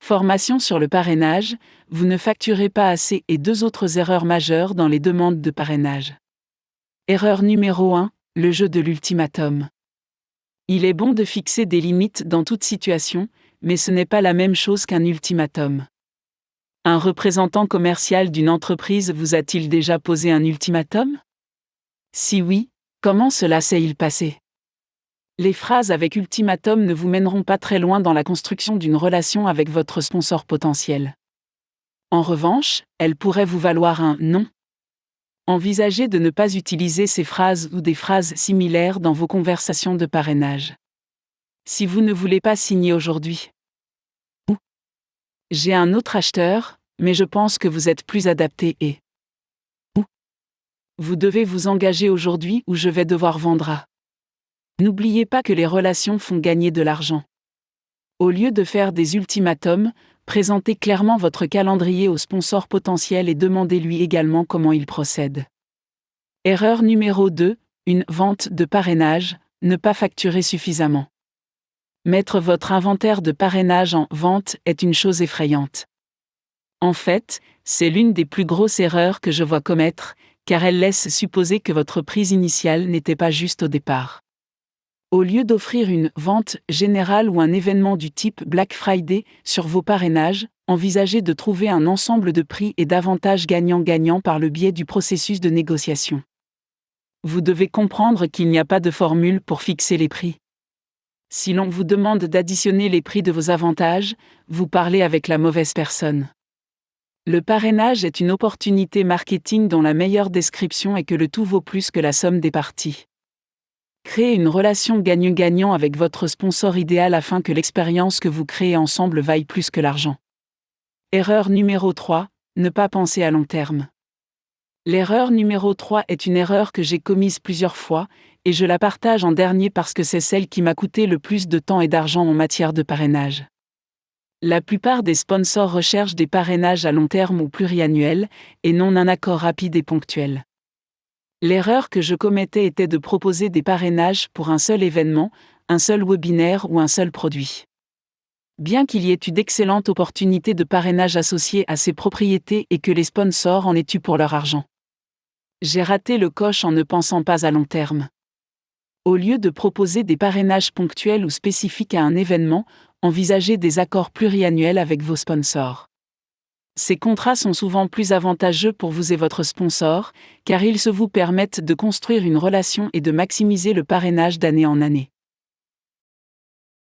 Formation sur le parrainage, vous ne facturez pas assez et 2 autres erreurs majeures dans les demandes de parrainage. Erreur numéro 1, le jeu de l'ultimatum. Il est bon de fixer des limites dans toute situation, mais ce n'est pas la même chose qu'un ultimatum. Un représentant commercial d'une entreprise vous a-t-il déjà posé un ultimatum? Si oui, comment cela s'est-il passé? Les phrases avec ultimatum ne vous mèneront pas très loin dans la construction d'une relation avec votre sponsor potentiel. En revanche, elles pourraient vous valoir un non. Envisagez de ne pas utiliser ces phrases ou des phrases similaires dans vos conversations de parrainage. Si vous ne voulez pas signer aujourd'hui. Ou j'ai un autre acheteur, mais je pense que vous êtes plus adapté et. Ou vous devez vous engager aujourd'hui ou je vais devoir vendre à. N'oubliez pas que les relations font gagner de l'argent. Au lieu de faire des ultimatums, présentez clairement votre calendrier au sponsor potentiel et demandez-lui également comment il procède. Erreur numéro 2, une vente de parrainage, ne pas facturer suffisamment. Mettre votre inventaire de parrainage en vente est une chose effrayante. En fait, c'est l'une des plus grosses erreurs que je vois commettre, car elle laisse supposer que votre prise initiale n'était pas juste au départ. Au lieu d'offrir une vente générale ou un événement du type Black Friday sur vos parrainages, envisagez de trouver un ensemble de prix et d'avantages gagnant-gagnant par le biais du processus de négociation. Vous devez comprendre qu'il n'y a pas de formule pour fixer les prix. Si l'on vous demande d'additionner les prix de vos avantages, vous parlez avec la mauvaise personne. Le parrainage est une opportunité marketing dont la meilleure description est que le tout vaut plus que la somme des parties. Créez une relation gagnant-gagnant avec votre sponsor idéal afin que l'expérience que vous créez ensemble vaille plus que l'argent. Erreur numéro 3, ne pas penser à long terme. L'erreur numéro 3 est une erreur que j'ai commise plusieurs fois, et je la partage en dernier parce que c'est celle qui m'a coûté le plus de temps et d'argent en matière de parrainage. La plupart des sponsors recherchent des parrainages à long terme ou pluriannuels, et non un accord rapide et ponctuel. L'erreur que je commettais était de proposer des parrainages pour un seul événement, un seul webinaire ou un seul produit. Bien qu'il y ait eu d'excellentes opportunités de parrainage associées à ces propriétés et que les sponsors en aient eu pour leur argent, j'ai raté le coche en ne pensant pas à long terme. Au lieu de proposer des parrainages ponctuels ou spécifiques à un événement, envisagez des accords pluriannuels avec vos sponsors. Ces contrats sont souvent plus avantageux pour vous et votre sponsor, car ils vous permettent de construire une relation et de maximiser le parrainage d'année en année.